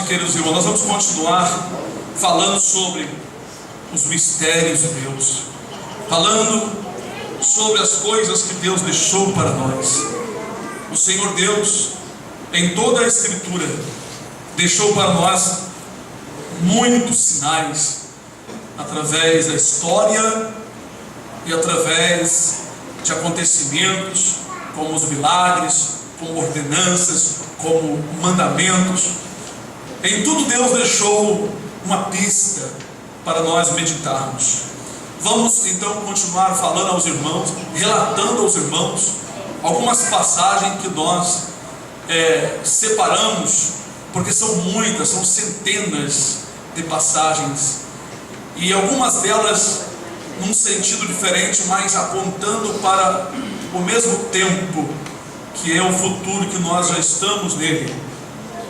queridos irmãos, nós vamos continuar falando sobre os mistérios de Deus, falando sobre as coisas que Deus deixou para nós. O Senhor Deus, em toda a Escritura, deixou para nós muitos sinais, através da história e através de acontecimentos, como os milagres, como ordenanças, como mandamentos. Em tudo Deus deixou uma pista para nós meditarmos. Vamos então continuar falando aos irmãos, relatando aos irmãos algumas passagens que nós separamos, porque são muitas, são centenas de passagens, e algumas delas num sentido diferente, mas apontando para o mesmo tempo, que é o futuro que nós já estamos nele,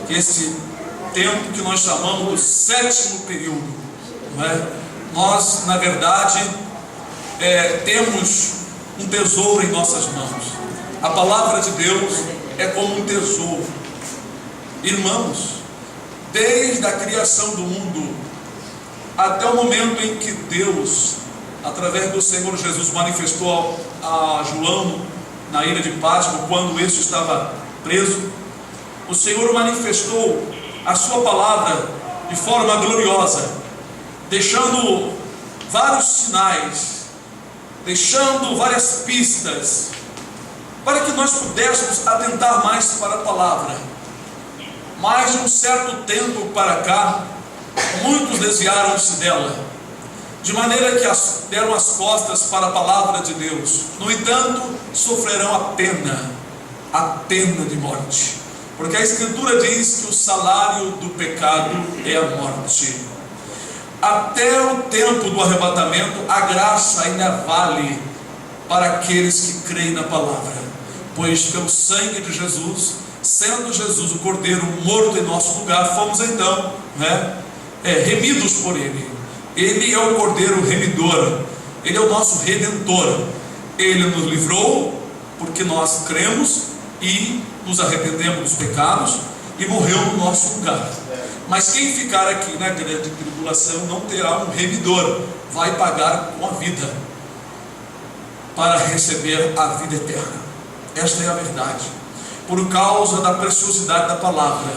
esse tempo que nós chamamos do sétimo período, não é? Nós, na verdade, temos um tesouro em nossas mãos. A palavra de Deus é como um tesouro. Irmãos, desde a criação do mundo até o momento em que Deus, através do Senhor Jesus, manifestou a João na ilha de Páscoa, quando este estava preso, o Senhor manifestou a sua palavra de forma gloriosa, deixando vários sinais, deixando várias pistas, para que nós pudéssemos atentar mais para a palavra. Mas de um certo tempo para cá, muitos desviaram-se dela, de maneira que deram as costas para a palavra de Deus. No entanto, sofrerão a pena de morte, porque a Escritura diz que o salário do pecado é a morte. Até o tempo do arrebatamento, a graça ainda vale para aqueles que creem na palavra, pois pelo sangue de Jesus, sendo Jesus o Cordeiro morto em nosso lugar, fomos então remidos por Ele. Ele é o Cordeiro remidor, Ele é o nosso Redentor. Ele nos livrou porque nós cremos e nos arrependemos dos pecados, e morreu no nosso lugar. Mas quem ficar aqui na grande tribulação não terá um remidor, vai pagar com a vida para receber a vida eterna. Esta é a verdade, por causa da preciosidade da palavra,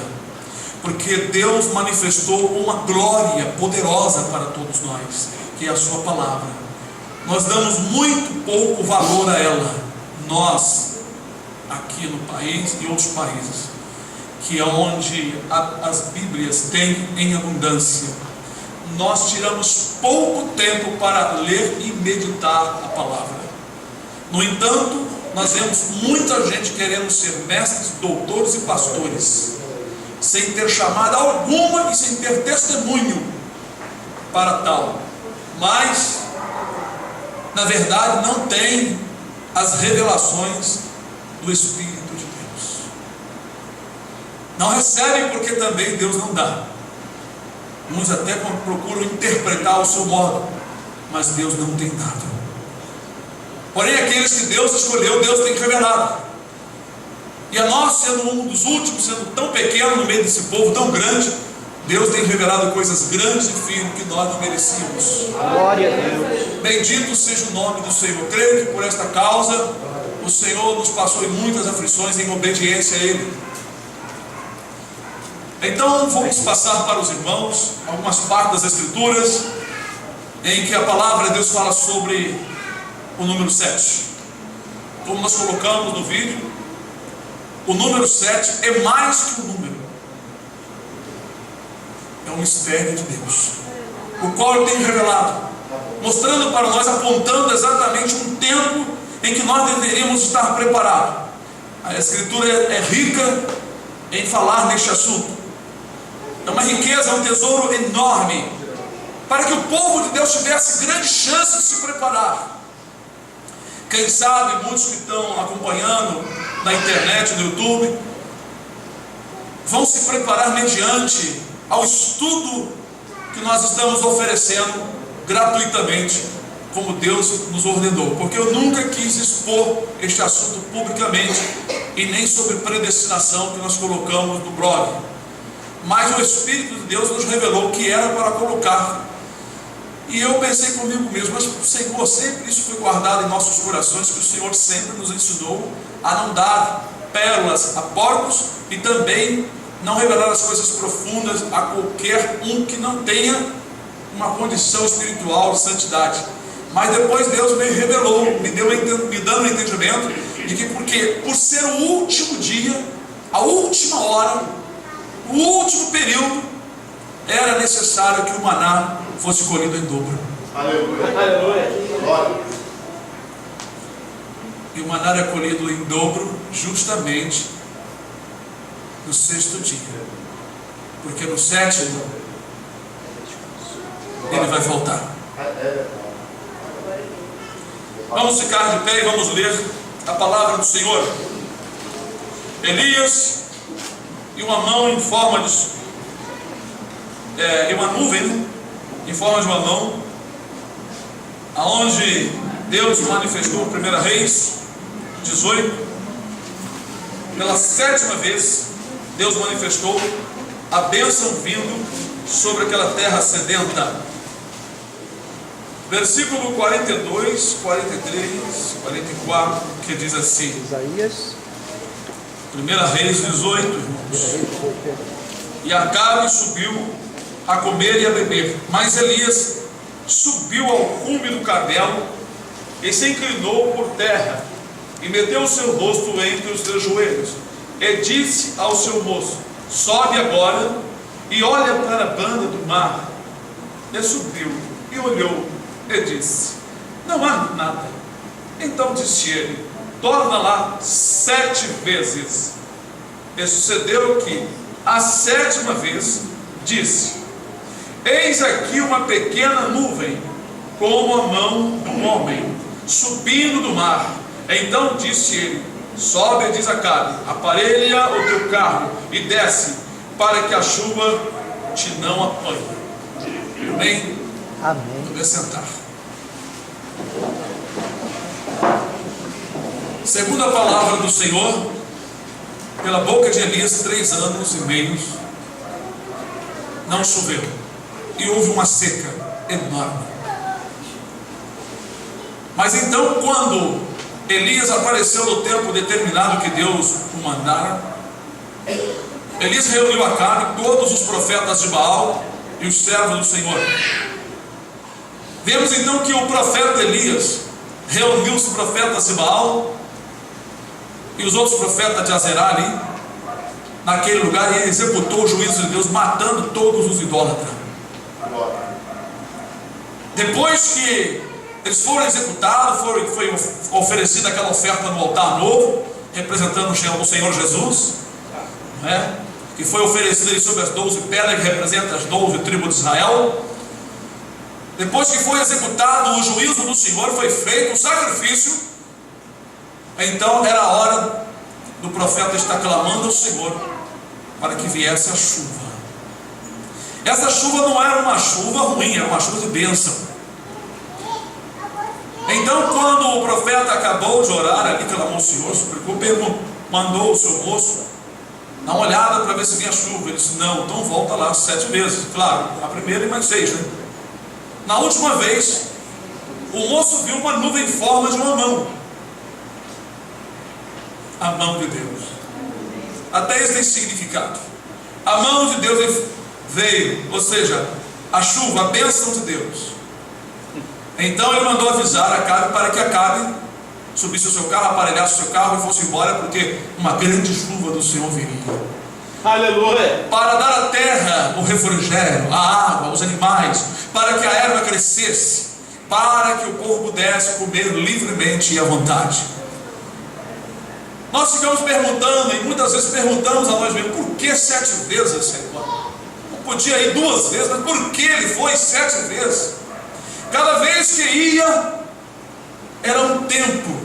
porque Deus manifestou uma glória poderosa para todos nós, que é a sua palavra. Nós damos muito pouco valor a ela, nós aqui no país e outros países, que é onde as Bíblias têm em abundância. Nós tiramos pouco tempo para ler e meditar a palavra. No entanto, nós vemos muita gente querendo ser mestres, doutores e pastores, sem ter chamada alguma e sem ter testemunho para tal, mas na verdade não tem as revelações do Espírito de Deus. Não recebe porque também Deus não dá. Uns até procuram interpretar ao seu modo, mas Deus não tem dado. Porém, aqueles que Deus escolheu, Deus tem revelado. E a nós, sendo um dos últimos, sendo tão pequeno no meio desse povo tão grande, Deus tem revelado coisas grandes e firmes que nós não merecíamos. Glória a Deus. Bendito seja o nome do Senhor. Creio que por esta causa o Senhor nos passou em muitas aflições em obediência a Ele. Então vamos passar para os irmãos algumas partes das Escrituras em que a palavra de Deus fala sobre o número 7. Como nós colocamos no vídeo, o número 7 é mais que um número, é um mistério de Deus, o qual Ele tem revelado, mostrando para nós, apontando exatamente um tempo em que nós deveríamos estar preparados. A Escritura é rica em falar neste assunto. É uma riqueza, é um tesouro enorme, para que o povo de Deus tivesse grande chance de se preparar. Quem sabe, muitos que estão acompanhando na internet, no YouTube, vão se preparar mediante ao estudo que nós estamos oferecendo gratuitamente, como Deus nos ordenou, porque eu nunca quis expor este assunto publicamente, e nem sobre predestinação que nós colocamos no blog. mas o Espírito de Deus nos revelou que era para colocar. E eu pensei comigo mesmo, mas Senhor, sempre isso foi guardado em nossos corações, que o Senhor sempre nos ensinou a não dar pérolas a porcos e também não revelar as coisas profundas a qualquer um que não tenha uma condição espiritual de santidade. Mas depois Deus me revelou, me dando entendimento de que porque por ser o último dia, a última hora, o último período, era necessário que o maná fosse colhido em dobro. Aleluia. Aleluia. Glória. E o maná é colhido em dobro justamente no sexto dia, porque no sétimo ele vai voltar. Vamos ficar de pé e vamos ler a palavra do Senhor. Elias e uma mão em forma de e uma nuvem em forma de uma mão, aonde Deus manifestou, 1 Reis 18, pela 7ª vez Deus manifestou a bênção vindo sobre aquela terra sedenta. Versículo 42, 43, 44, que diz assim, Isaías 1 Reis 18, irmãos. E Acabe subiu a comer e a beber, mas Elias subiu ao cume do Carmelo e se inclinou por terra e meteu o seu rosto entre os seus joelhos e disse ao seu moço: sobe agora e olha para a banda do mar. E subiu e olhou e disse: não há nada. Então disse ele: torna lá 7 vezes. E sucedeu que a 7ª vez disse: eis aqui uma pequena nuvem, como a mão de um homem, subindo do mar. Então disse ele: sobe, diz Acabe, aparelha o teu carro e desce, para que a chuva te não apanhe. Amém? Amém. Poder sentar. Segundo a palavra do Senhor, pela boca de Elias, 3 anos e meio não choveu, e houve uma seca enorme. Mas então, quando Elias apareceu no tempo determinado que Deus o mandara, Elias reuniu Acabe, todos os profetas de Baal e os servos do Senhor. Vemos então que o profeta Elias reuniu os profetas de Baal e os outros profetas de Azerá ali, naquele lugar, e executou o juízo de Deus, matando todos os idólatras. Depois que eles foram executados, foi oferecida aquela oferta no altar novo, representando o Senhor Jesus, né? Que foi oferecida sobre as 12 pedras, que representam as 12 tribos de Israel. Depois que foi executado o juízo do Senhor, foi feito o sacrifício. Então era a hora do profeta estar clamando ao Senhor para que viesse a chuva. Essa chuva não era uma chuva ruim, era uma chuva de bênção. Então, quando o profeta acabou de orar ali, clamou ao Senhor, suplicou, mandou o seu moço dar uma olhada para ver se vinha chuva. Ele disse: não, então volta lá 7 vezes. Claro, a primeira e mais 6, né? Na última vez, o moço viu uma nuvem em forma de uma mão. A mão de Deus. Até isso tem significado. A mão de Deus veio, ou seja, a chuva, a bênção de Deus. Então ele mandou avisar Acabe para que Acabe subisse o seu carro, aparelhasse o seu carro e fosse embora, porque uma grande chuva do Senhor viria. Aleluia! Para dar à terra o refrigério, a água, os animais, para que a erva crescesse, para que o povo pudesse comer livremente e à vontade. Nós ficamos perguntando, e muitas vezes perguntamos a nós mesmos: por que 7 vezes, Senhor? Não podia ir 2 vezes, mas por que ele foi 7 vezes? Cada vez que ia, era um tempo.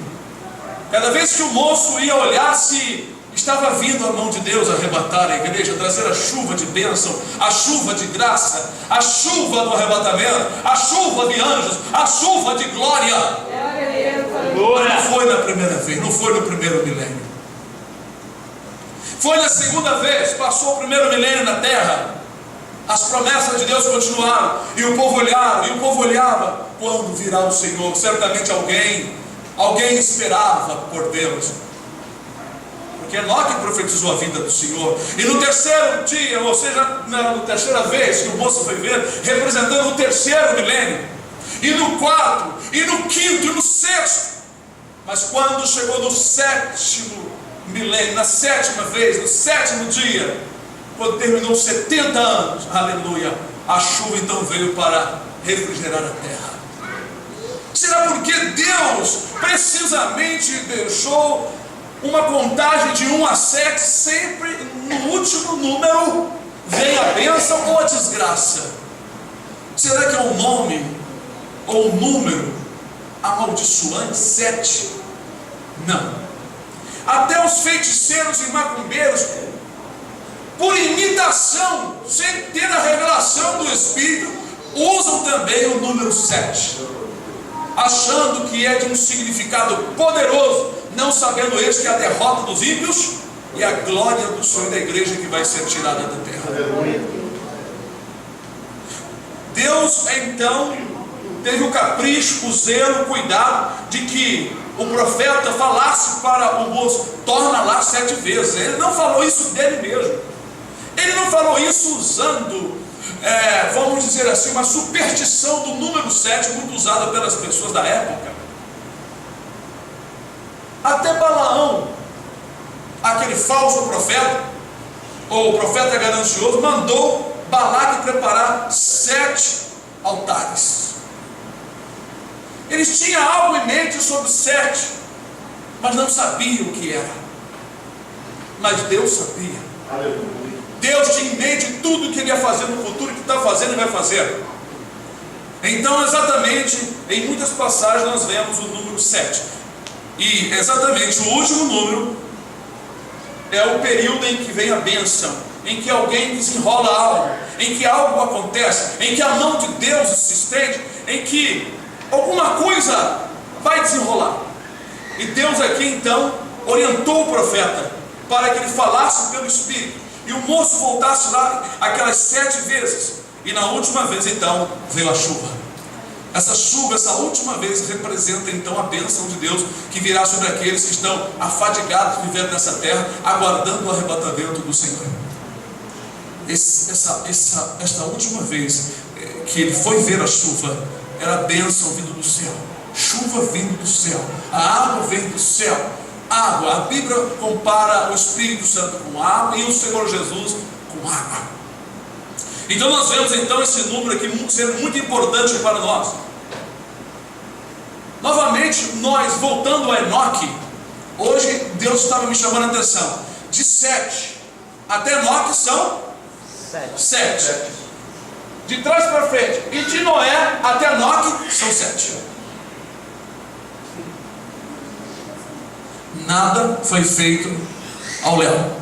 Cada vez que o moço ia olhar, se estava vindo a mão de Deus arrebatar a igreja, trazer a chuva de bênção, a chuva de graça, a chuva do arrebatamento, a chuva de anjos, a chuva de glória. Não foi na primeira vez, não foi no primeiro milênio. Foi na segunda vez, passou o primeiro milênio na terra, as promessas de Deus continuaram, e o povo olhava, quando virá o Senhor? Certamente alguém esperava por Deus, porque Enoque profetizou a vinda do Senhor. E no terceiro dia, ou seja, na terceira vez que o moço foi ver, representando o terceiro milênio, e no quarto, e no quinto, e no sexto. Mas quando chegou no sétimo milênio, na sétima vez, no sétimo dia, quando terminou 70 anos, aleluia, a chuva então veio para refrigerar a terra. Será porque Deus precisamente deixou uma contagem de 1 a 7, sempre no último número vem a bênção ou a desgraça? Será que é um nome ou um número amaldiçoante? 7? Não. Até os feiticeiros e macumbeiros, por imitação, sem ter a revelação do Espírito, usam também o número 7, achando que é de um significado poderoso, não sabendo eles que é a derrota dos ímpios e a glória do sonho da igreja que vai ser tirada da terra. Deus então teve o capricho, o zelo, o cuidado de que o profeta falasse para o moço: torna lá 7 vezes. Ele não falou isso dele mesmo. Ele não falou isso usando, vamos dizer assim, uma superstição do número 7, muito usada pelas pessoas da época. Até Balaão, aquele falso profeta, ou profeta ganancioso, mandou Balaque preparar 7 altares. Eles tinham algo em mente sobre 7, mas não sabiam o que era. Mas Deus sabia. Aleluia. Deus tinha em mente tudo que ele ia fazer no futuro, que está fazendo e vai fazer. Então, exatamente, em muitas passagens nós vemos o número 7. E exatamente o último número é o período em que vem a bênção, em que alguém desenrola algo, em que algo acontece, em que a mão de Deus se estende, em que alguma coisa vai desenrolar. E Deus aqui então orientou o profeta para que ele falasse pelo Espírito, e o moço voltasse lá aquelas 7 vezes, e na última vez então veio a chuva. Essa chuva, essa última vez, representa então a bênção de Deus que virá sobre aqueles que estão afadigados vivendo nessa terra, aguardando o arrebatamento do Senhor. Esta última vez que ele foi ver a chuva, era a bênção vindo do céu, chuva vindo do céu, a água vem do céu. Água, a Bíblia compara o Espírito Santo com água e o Senhor Jesus com água. Então nós vemos então esse número aqui sendo muito importante para nós. Novamente, nós voltando a Enoque, hoje Deus estava me chamando a atenção. De 7 até Enoque são 7. De trás para frente, e de Noé até Enoque são 7. Nada foi feito ao léu.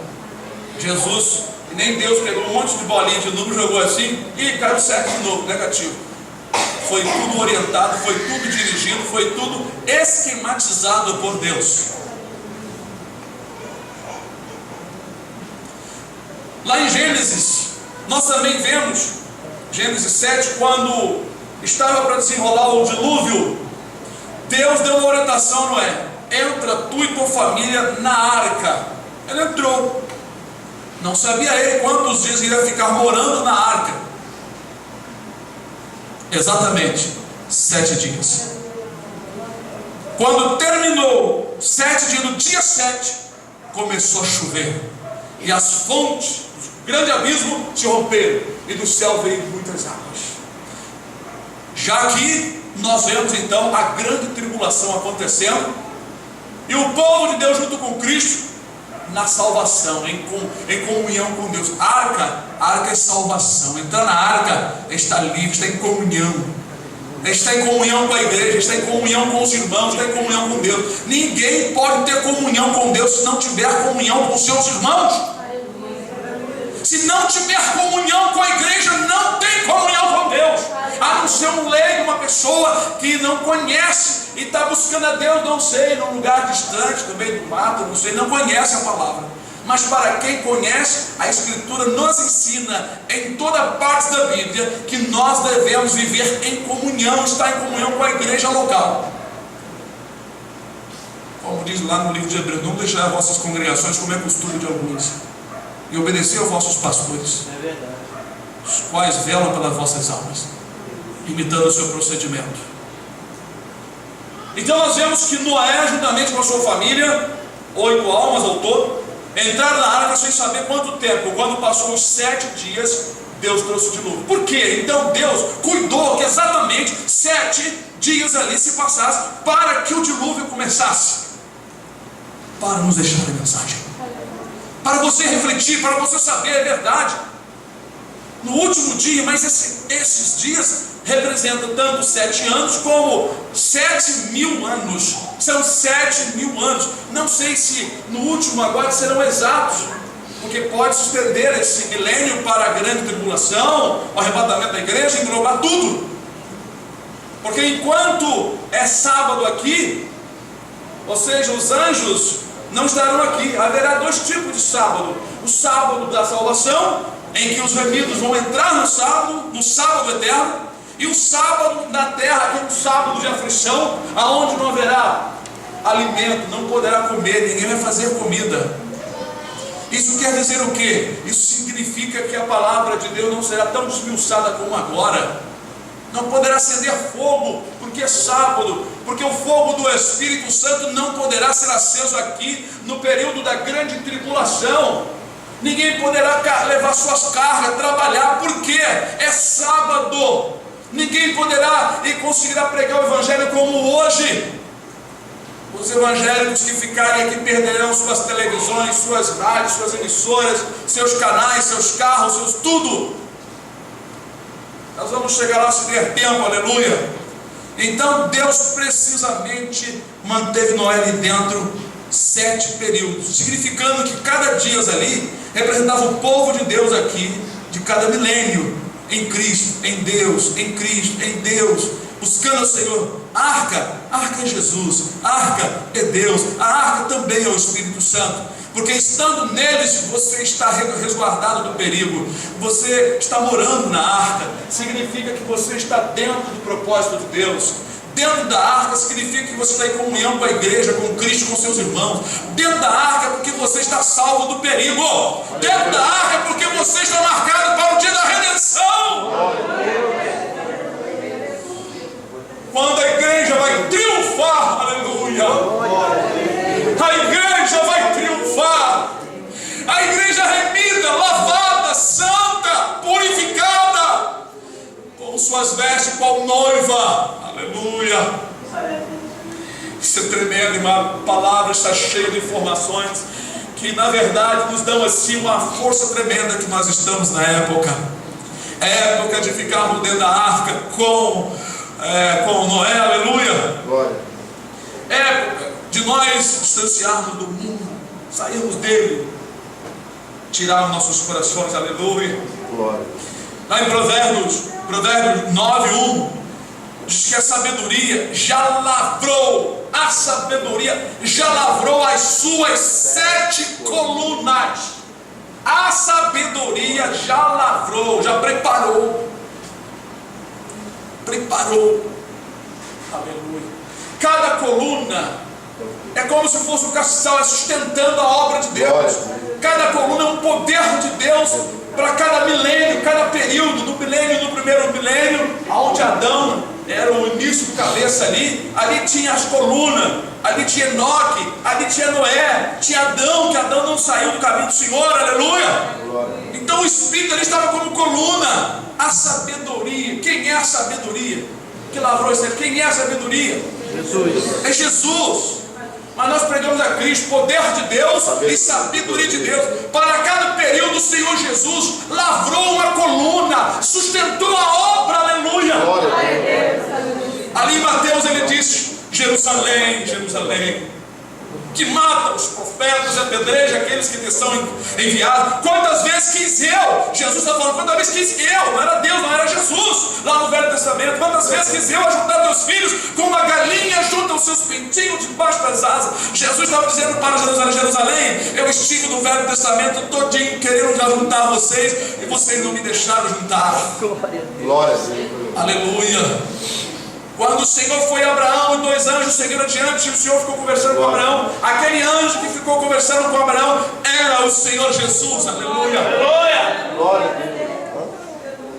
Jesus, e nem Deus pegou um monte de bolinha de número, jogou assim e caiu 7 de novo, negativo. Foi tudo orientado, foi tudo dirigido, foi tudo esquematizado por Deus. Lá em Gênesis, nós também vemos, Gênesis 7, quando estava para desenrolar o dilúvio, Deus deu uma orientação a Noé: entra tu e tua família na arca. Ele entrou. Não sabia ele quantos dias ele ia ficar morando na arca. Exatamente 7 dias. Quando terminou 7 dias, no dia 7, começou a chover, e as fontes do grande abismo se romperam, e do céu veio muitas águas. Já aqui nós vemos então a grande tribulação acontecendo, e o povo de Deus junto com Cristo na salvação, em comunhão com Deus. Arca é salvação. Entrar na arca é estar livre, está em comunhão, está em comunhão com a igreja, está em comunhão com os irmãos, está em comunhão com Deus. Ninguém pode ter comunhão com Deus se não tiver comunhão com seus irmãos. Se não tiver comunhão com a igreja, não tem comunhão com Deus. A não ser um leigo, uma pessoa que não conhece e está buscando a Deus, não sei, num lugar distante, no meio do mato, não sei, não conhece a palavra. Mas para quem conhece, a Escritura nos ensina em toda parte da Bíblia que nós devemos viver em comunhão, estar em comunhão com a igreja local. Como diz lá no livro de Hebreus, não deixar vossas congregações como é costume de alguns, e obedecer aos vossos pastores, os quais velam pelas vossas almas, imitando o seu procedimento. Então nós vemos que Noé, juntamente com a sua família, 8 almas ao todo, entraram na arca sem saber quanto tempo. Quando passou os 7 dias, Deus trouxe o dilúvio. Por quê? Então Deus cuidou que exatamente 7 dias ali se passassem para que o dilúvio começasse, para nos deixar a mensagem, para você refletir, para você saber a verdade. No último dia, mas esses dias representam tanto 7 anos como 7.000 anos. São 7.000 anos. Não sei se no último agora serão exatos, porque pode se estender esse milênio para a grande tribulação, o arrebatamento da igreja, englobar tudo. Porque enquanto é sábado aqui, ou seja, os anjos não estarão aqui. Haverá 2 tipos de sábado: o sábado da salvação, em que os remidos vão entrar no sábado eterno, e o sábado na terra, que é um sábado de aflição, aonde não haverá alimento, não poderá comer, ninguém vai fazer comida. Isso quer dizer o quê? Isso significa que a palavra de Deus não será tão desmiuçada como agora. Não poderá acender fogo, porque é sábado, porque o fogo do Espírito Santo não poderá ser aceso aqui no período da grande tribulação. Ninguém poderá levar suas cargas, trabalhar, porque é sábado. Ninguém poderá e conseguirá pregar o evangelho como hoje. Os evangélicos que ficarem aqui perderão suas televisões, suas rádios, suas emissoras, seus canais, seus carros, seus tudo. Nós vamos chegar lá se der tempo, aleluia. Então Deus precisamente manteve Noé ali dentro 7 períodos, significando que cada dia ali representava o povo de Deus aqui, de cada milênio, em Cristo, em Deus, em Cristo, em Deus, buscando o Senhor. Arca é Jesus, arca é Deus, a arca também é o Espírito Santo, porque estando neles você está resguardado do perigo, você está morando na arca, significa que você está dentro do propósito de Deus. Dentro da arca significa que você está em comunhão com a igreja, com Cristo, com seus irmãos. Dentro da arca porque você está salvo do perigo. Dentro da arca porque você está marcado para o dia da redenção. Quando a igreja vai triunfar, aleluia, a igreja vai triunfar, a igreja remida, lavada, santa, purificada, com suas vestes qual noiva, aleluia. Isso é tremendo, irmão. A palavra está cheia de informações que na verdade nos dão assim uma força tremenda que nós estamos na época. É época de ficarmos dentro da arca com Noé, aleluia. Glória. Época de nós distanciarmos do mundo, sairmos dele, tirar nossos corações, aleluia. Glória. Lá em Provérbios 9:1 diz que a sabedoria já lavrou as suas 7 colunas. A sabedoria já lavrou, já preparou. Aleluia. Cada coluna é como se fosse um castiçal, sustentando a obra de Deus. Cada coluna é um poder de Deus para cada milênio, cada período. No primeiro milênio, onde Adão era o início do cabeça ali tinha as colunas, ali tinha Enoque, ali tinha Noé, tinha Adão, que Adão não saiu do caminho do Senhor, aleluia. Então o Espírito ali estava como coluna. A sabedoria, quem é a sabedoria que lavrou isso? Quem é a sabedoria? Jesus. É Jesus. Mas nós pregamos a Cristo, poder de Deus e sabedoria de Deus. Para cada período o Senhor Jesus lavrou uma coluna, sustentou a obra, aleluia. Ali em Mateus ele diz: Jerusalém, Jerusalém, que mata os profetas e apedreja aqueles que te são enviados. Quantas vezes quis eu? Jesus está falando, quantas vezes quis eu? Não era Deus, não era Jesus. Lá no Velho Testamento, quantas quantas vezes quis eu ajudar teus filhos, como a galinha junta os seus pintinhos debaixo das asas. Jesus estava dizendo para Jerusalém, eu estive no Velho Testamento todinho querendo juntar vocês, e vocês não me deixaram juntar. Glória a Deus. Aleluia. Quando o Senhor foi a Abraão e 2 anjos seguiram adiante, e o Senhor ficou conversando com Abraão, aquele anjo que ficou conversando com Abraão era o Senhor Jesus. Aleluia. Aleluia. Glória a Deus.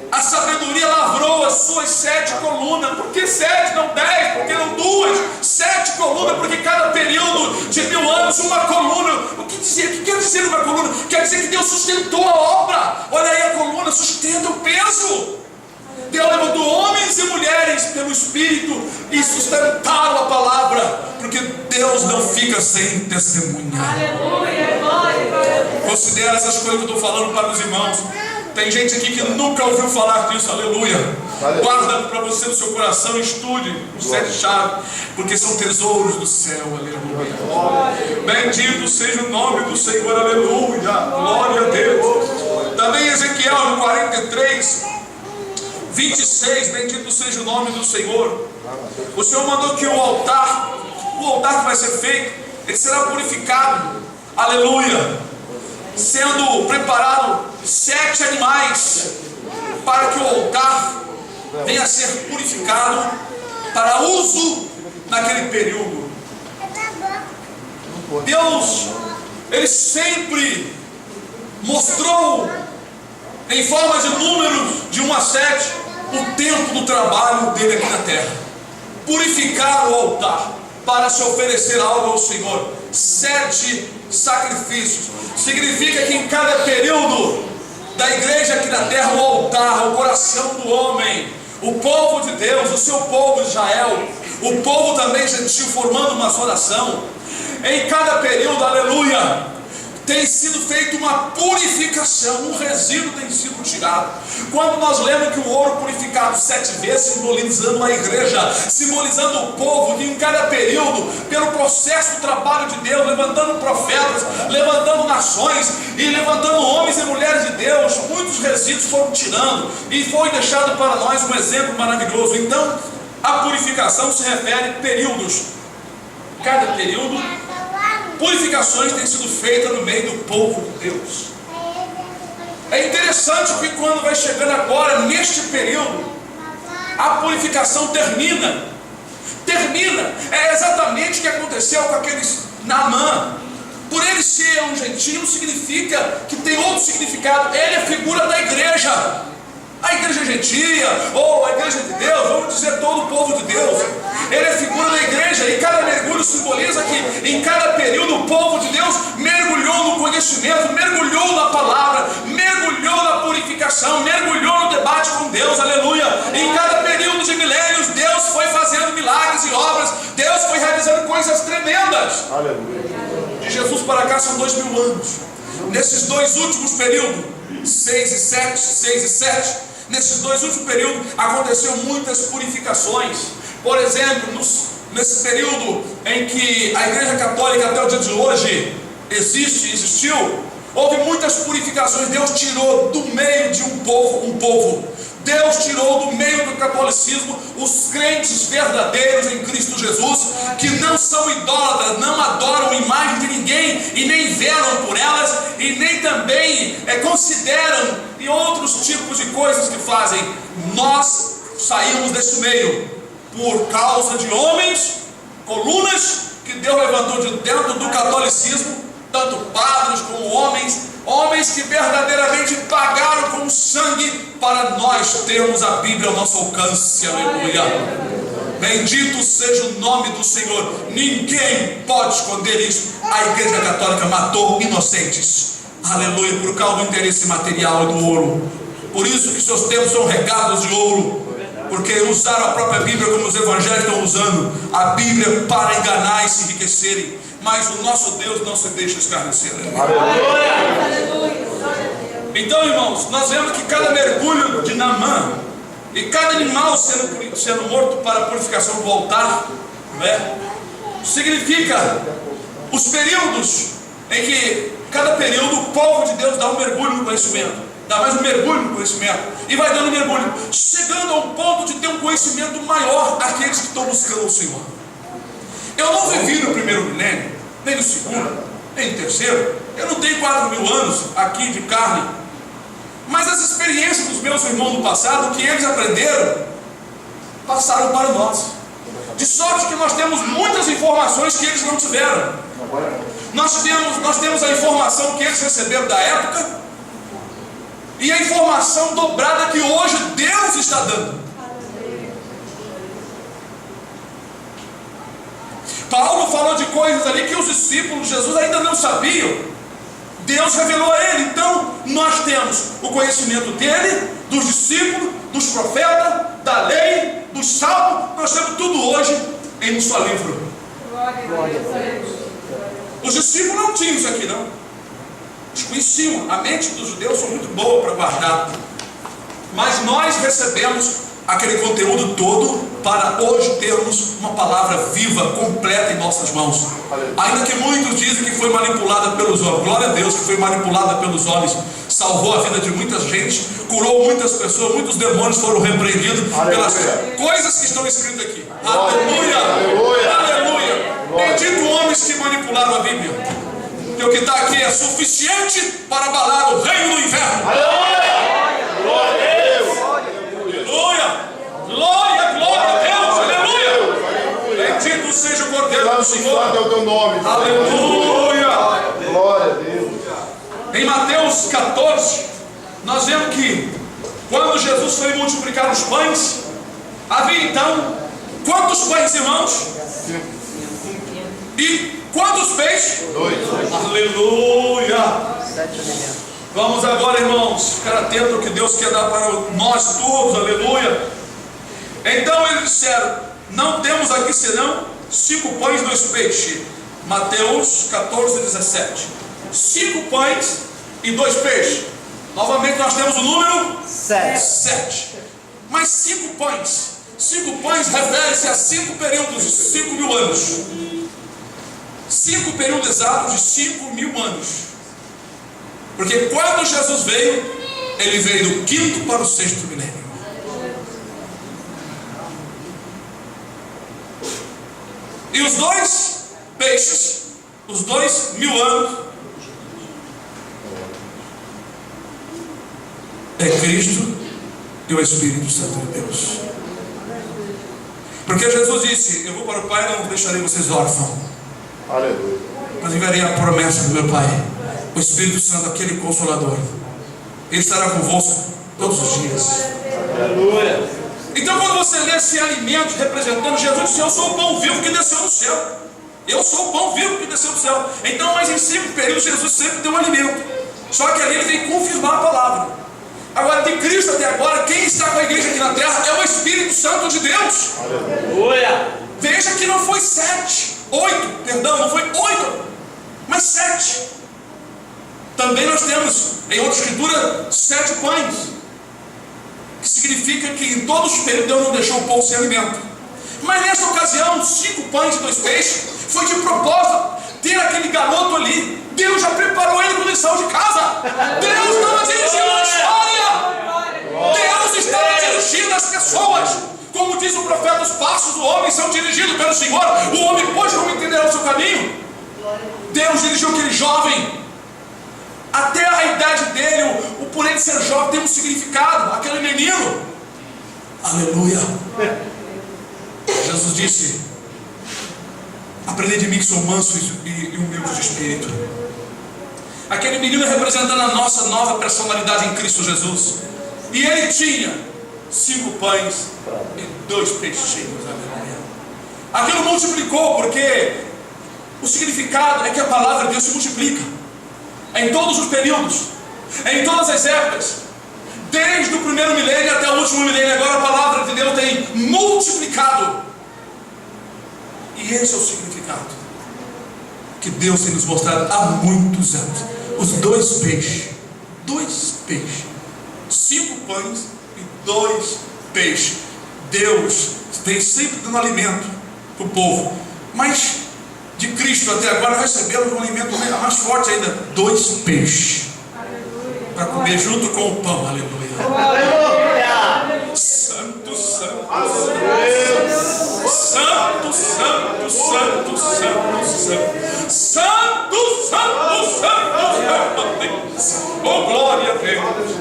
A sabedoria lavrou as suas 7 colunas. Por que 7, não 10? Por que não 2? 7 colunas, porque cada período de 1000 anos, uma coluna. O que quer dizer uma coluna? Quer dizer que Deus sustentou a obra. Olha aí, a coluna sustenta o peso. Deus levantou homens e mulheres pelo Espírito e sustentaram a palavra, porque Deus não fica sem testemunhar. Considera essas coisas que eu estou falando para os irmãos. Tem gente aqui que nunca ouviu falar disso, aleluia. Guarda para você no seu coração, estude os 7 chaves, porque são tesouros do céu, aleluia. Bendito seja o nome do Senhor, aleluia. Glória a Deus. Também Ezequiel no 43, 26, bendito seja o nome do Senhor. O Senhor mandou que o altar que vai ser feito, ele será purificado, aleluia. Sendo preparado 7 animais, para que o altar venha a ser purificado para uso naquele período. Deus, Ele sempre mostrou em forma de números de 1 a 7 o tempo do trabalho dele aqui na terra. Purificar o altar para se oferecer algo ao Senhor. 7 sacrifícios. Significa que em cada período da igreja aqui na terra, o altar, o coração do homem, o povo de Deus, o seu povo de Israel, o povo também gentil, formando uma só nação, em cada período, aleluia, tem sido feita uma purificação, um resíduo tem sido tirado. Quando nós lemos que o ouro purificado 7 vezes, simbolizando a igreja, simbolizando o povo, que em cada período, pelo processo do trabalho de Deus, levantando profetas, levantando nações e levantando homens e mulheres de Deus, muitos resíduos foram tirando e foi deixado para nós um exemplo maravilhoso. Então, a purificação se refere a períodos. Cada período, purificações têm sido feitas no meio do povo de Deus. É interessante que quando vai chegando agora, neste período, a purificação termina. É exatamente o que aconteceu com aqueles Naamã. Por ele ser um gentio, significa que tem outro significado. Ele é figura da igreja. A igreja gentia, ou a igreja de Deus, vamos dizer todo o povo de Deus. Ele é figura da igreja, e cada mergulho simboliza que em cada período o povo de Deus mergulhou no conhecimento, mergulhou na palavra, mergulhou na purificação, mergulhou no debate com Deus, aleluia. Em cada período de milênios, Deus foi fazendo milagres e obras, Deus foi realizando coisas tremendas. Aleluia. De Jesus para cá são 2000 anos. Nesses 2 últimos períodos, 6 e 7, nesses 2 últimos períodos aconteceram muitas purificações. Por exemplo, nesse período em que a Igreja Católica até o dia de hoje existiu, houve muitas purificações. Deus tirou do meio de um povo. Deus tirou do meio do catolicismo os crentes verdadeiros em Cristo Jesus, que não são idólatras, não adoram imagem de ninguém e nem velam por elas, e nem também consideram e outros tipos de coisas que fazem. Nós saímos desse meio por causa de homens, colunas que Deus levantou de dentro do catolicismo, tanto padres como homens que verdadeiramente pagaram com sangue para nós termos a Bíblia ao nosso alcance, aleluia. Bendito seja o nome do Senhor. Ninguém pode esconder isso. A Igreja Católica matou inocentes, aleluia, por causa do interesse material e do ouro. Por isso que seus tempos são regados de ouro, porque usaram a própria Bíblia como os evangélicos estão usando a Bíblia para enganar e se enriquecerem. Mas o nosso Deus não se deixa escarnecer. Então, irmãos, nós vemos que cada mergulho de Naamã e cada animal sendo morto para a purificação do altar, significa os períodos em que cada período o povo de Deus dá um mergulho no conhecimento. dá mais um mergulho no conhecimento, e vai dando mergulho, chegando ao ponto de ter um conhecimento maior aqueles que estão buscando o Senhor. Eu não vivi no primeiro milênio, nem no segundo, nem no terceiro. Eu não tenho 4.000 anos aqui de carne, mas as experiências dos meus irmãos do passado, que eles aprenderam, passaram para nós. De sorte que nós temos muitas informações que eles não tiveram. Nós temos a informação que eles receberam da época e a informação dobrada que hoje Deus está dando. Paulo falou de coisas ali que os discípulos de Jesus ainda não sabiam. Deus revelou a ele. Então nós temos o conhecimento dele, dos discípulos, dos profetas, da lei, dos salmos. Nós temos tudo hoje em um só livro. Os discípulos não tinham isso aqui, não. Eles conheciam. A mente dos judeus foi muito boa para guardar. Mas nós recebemos aquele conteúdo todo para hoje termos uma palavra viva, completa em nossas mãos. Ainda que muitos dizem que foi manipulada pelos homens, glória a Deus que foi manipulada pelos homens, salvou a vida de muita gente, curou muitas pessoas, muitos demônios foram repreendidos pelas coisas que estão escritas aqui. Aleluia! Aleluia! Aleluia! Bendito homens que manipularam a Bíblia, porque o que está aqui é suficiente para abalar o reino do inferno. Aleluia! Glória a Deus! Aleluia! Glória, glória a Deus! Aleluia! Bendito seja o Cordeiro do Senhor. Santo é o teu nome. Aleluia! Glória a Deus. Em Mateus 14, nós vemos que quando Jesus foi multiplicar os pães, havia então quantos pães, irmãos? E quantos peixes? 2. Aleluia! Vamos agora, irmãos, ficar atento ao que Deus quer dar para nós todos. Aleluia! Então eles disseram: não temos aqui senão 5 pães e 2 peixes. Mateus 14, 17. 5 pães e 2 peixes. Novamente nós temos o número 7. Mas 5 pães. 5 pães refere-se a 5 períodos de 5.000 anos. 5 períodos exatos de 5.000 anos. Porque quando Jesus veio, ele veio do 5º para o 6º milênio. E os 2 peixes, os 2.000 anos, é Cristo e o Espírito Santo de Deus. Porque Jesus disse: eu vou para o Pai e não deixarei vocês órfãos. Aleluia. Mas enviarei a promessa do meu Pai, o Espírito Santo, aquele Consolador. Ele estará convosco todos os dias. Aleluia. Então quando você lê esse alimento representando, Jesus disse: eu sou o pão vivo que desceu do céu. Eu sou o pão vivo que desceu do céu. Então, mas em 5 períodos Jesus sempre deu um alimento. Só que ali ele vem confirmar a palavra. Agora, de Cristo até agora, quem está com a igreja aqui na terra é o Espírito Santo de Deus. Aleluia. Veja que não foi 8, perdão, não foi 8, mas 7. Também nós temos em outra escritura 7 pães, que significa que em todos os períodos Deus não deixou o povo sem alimento. Mas nesta ocasião, 5 pães e 2 peixes, foi de propósito ter aquele garoto ali. Deus já preparou ele com lição de casa. Deus estava dirigindo a história. Deus estava dirigindo as pessoas. Como diz o profeta, os passos do homem são dirigidos pelo Senhor. O homem pode como entender o seu caminho. Deus dirigiu aquele jovem. Até a idade dele, por ele ser jovem, tem um significado. Aquele menino. Aleluia. Jesus disse: aprendei de mim que sou manso e humilde de espírito. Aquele menino representando a nossa nova personalidade em Cristo Jesus. E ele tinha 5 pães e 2 peixinhos. Aleluia. Aquilo multiplicou, porque o significado é que a palavra de Deus se multiplica em todos os períodos, em todas as épocas, desde o primeiro milênio até o último milênio. Agora a palavra de Deus tem multiplicado. E esse é o significado que Deus tem nos mostrado há muitos anos. Os 2 peixes, 5 pães e 2 peixes. Deus tem sempre dando alimento para o povo, mas de Cristo até agora recebemos um alimento mais forte ainda: 2 peixes. para comer junto com o pão. Aleluia. Aleluia. Santo, santo, Deus. santo, santo, santo, santo, santo, santo, santo, santo, Deus. Oh, glória a Deus.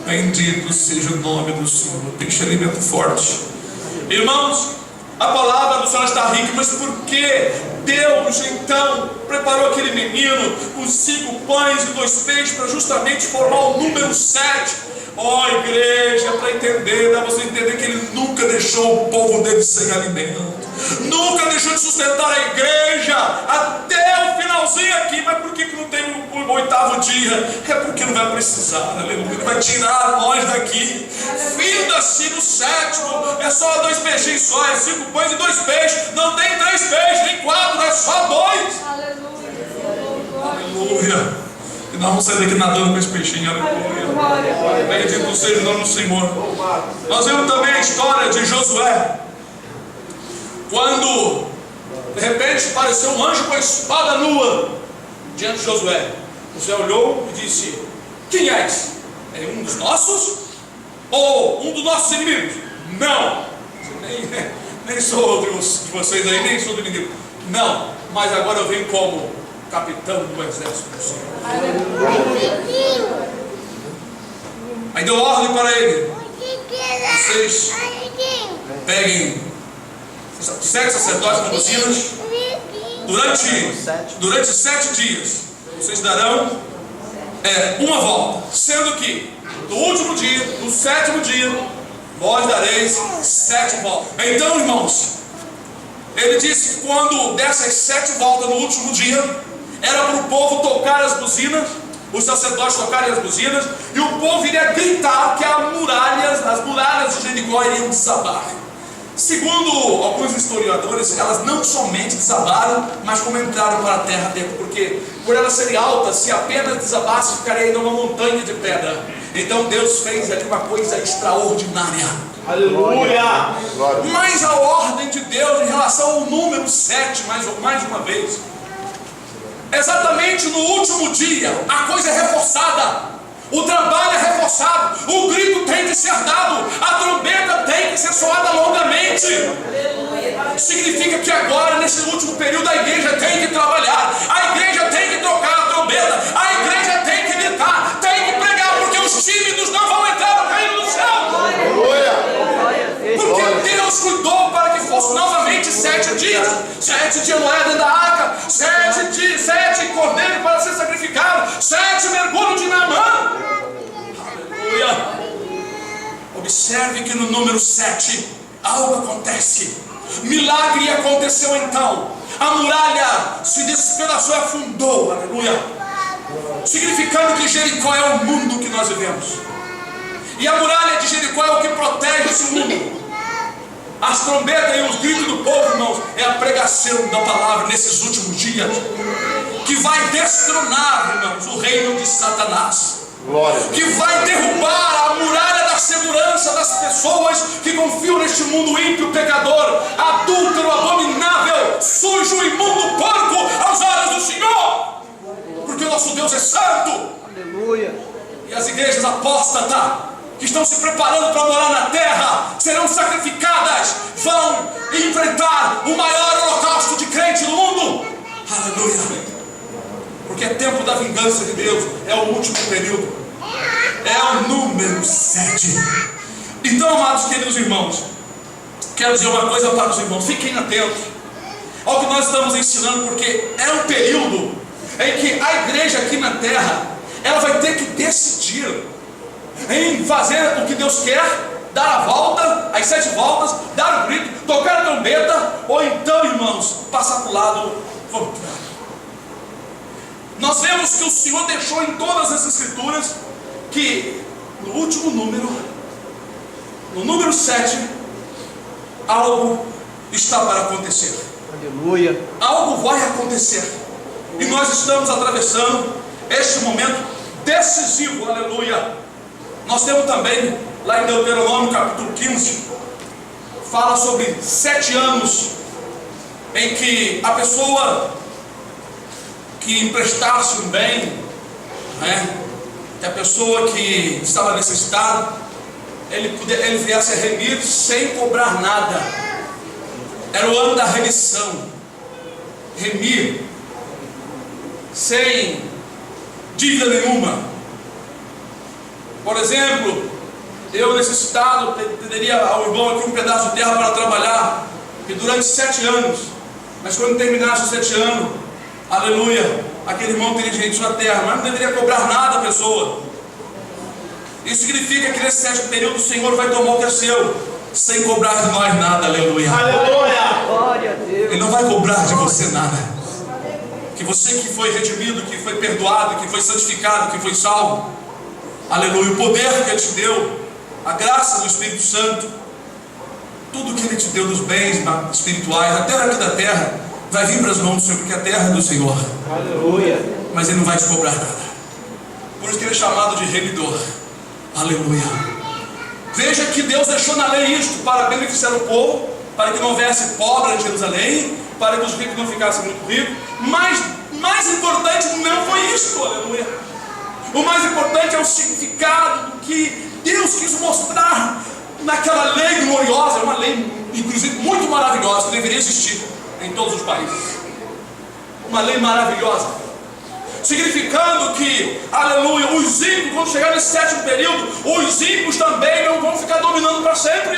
Bendito seja o nome do Senhor. Tem alimento forte. Irmãos, a palavra do Senhor está rica, mas por que Deus então preparou aquele menino com 5 pães e 2 peixes para justamente formar o número 7? Ó, igreja, para entender, dá você entender que Ele nunca deixou o povo dele sem alimento, nunca deixou de sustentar a igreja até o finalzinho aqui. Mas por que não tem o 8º dia? É porque não vai precisar, aleluia. Ele vai tirar nós daqui. Finda-se no 7º, é só 2 peixinhos só, é 5 pães e 2 peixes. Não tem 3 peixes, nem 4, é só 2. Aleluia. E nós vamos sair daqui nadando com esse peixinho, aleluia. Bendito seja o nome do Senhor. Nós vemos também a história de Josué, quando de repente apareceu um anjo com a espada nua diante de Josué. Josué olhou e disse: quem és? É um dos nossos? Ou um dos nossos inimigos? Não, nem sou de vocês aí, nem sou do inimigo. Não, mas agora eu venho como capitão do exército do Senhor. Aí deu ordem para ele: vocês peguem 7 sacerdotes com buzinas. Durante 7 dias vocês darão uma volta, sendo que no último dia, no 7º dia, vós dareis 7 voltas. Então, irmãos, ele disse que quando dessas 7 voltas no último dia, era para o povo tocar as buzinas, os sacerdotes tocarem as buzinas, e o povo iria gritar que as muralhas de Jericó iriam desabar. Segundo alguns historiadores, elas não somente desabaram, mas como entraram para a terra dentro, porque por elas serem altas, se apenas desabasse, ficaria ainda uma montanha de pedra. Então Deus fez ali uma coisa extraordinária. Aleluia. Mas a ordem de Deus em relação ao número 7, mais uma vez, exatamente no último dia, a coisa é reforçada. O trabalho é reforçado, o grito tem que ser dado, a trombeta tem que ser soada longamente. Significa que agora, nesse último período, a igreja tem que trabalhar, a igreja tem que tocar a trombeta, a igreja tem que gritar, tem que pregar, porque os tímidos não vão entrar no reino do céu. Porque Deus cuidou para que fosse novamente 7 dias. 7 dias Noé dentro da arca, 7 cordeiros para ser sacrificado, 7 mergulhos de Naamã. Aleluia. Observe que no número 7 algo acontece. Milagre aconteceu então. A muralha se despedaçou e afundou. Aleluia. Significando que Jericó é o mundo que nós vivemos. E a muralha de Jericó é o que protege esse mundo. As trombetas e os gritos do povo, irmãos, é a pregação da palavra nesses últimos dias, que vai destronar, irmãos, o reino de Satanás. Glória. Que vai derrubar a muralha da segurança das pessoas que confiam neste mundo ímpio, pecador, adúltero, abominável, sujo, imundo, porco aos olhos do Senhor. Porque o nosso Deus é santo. Aleluia. E as igrejas apóstatas que estão se preparando para morar na terra serão sacrificadas, vão enfrentar o maior holocausto de crente do mundo. Aleluia. Porque é tempo da vingança de Deus, é o último período, é o número 7. Então, amados queridos irmãos, quero dizer uma coisa para os irmãos: fiquem atentos ao que nós estamos ensinando, porque é um período em que a igreja aqui na terra, ela vai ter que decidir em fazer o que Deus quer, dar a volta, as 7 voltas, dar o grito, tocar a trombeta, ou então, irmãos, passar para o lado contrário. Nós vemos que o Senhor deixou em todas as escrituras que no último número, no número 7, algo está para acontecer. Aleluia. Algo vai acontecer. E nós estamos atravessando este momento decisivo, aleluia. Nós temos também, lá em Deuteronômio capítulo 15, fala sobre 7 anos em que a pessoa que emprestasse um bem, que a pessoa que estava nesse estado, ele viesse a remir sem cobrar nada. Era o ano da remissão. Remir sem dívida nenhuma. Por exemplo, eu nesse estado teria ao irmão aqui um pedaço de terra para trabalhar, e durante 7 anos, mas quando terminasse os 7 anos, aleluia, aquele irmão teria direito à terra, mas não deveria cobrar nada a pessoa. Isso significa que nesse 7º período o Senhor vai tomar o que é seu, sem cobrar de nós nada, aleluia. Aleluia. Glória a Deus. Ele não vai cobrar de você nada. Que você que foi redimido, que foi perdoado, que foi santificado, que foi salvo, aleluia, o poder que Ele te deu, a graça do Espírito Santo, tudo que Ele te deu dos bens espirituais, até aqui da terra, vai vir para as mãos do Senhor, porque a terra é do Senhor. Aleluia. Mas Ele não vai te cobrar nada. Por isso que Ele é chamado de remidor. Aleluia. Veja que Deus deixou na lei isto para beneficiar o povo, para que não houvesse pobre em Jerusalém, para que os ricos não ficassem muito ricos. Mas mais importante não foi isto, aleluia. O mais importante é o significado do que Deus quis mostrar naquela lei gloriosa, uma lei inclusive muito maravilhosa, que deveria existir em todos os países. Uma lei maravilhosa, significando que, aleluia, os ímpios, quando chegar nesse 7º período, os ímpios também não vão ficar dominando para sempre,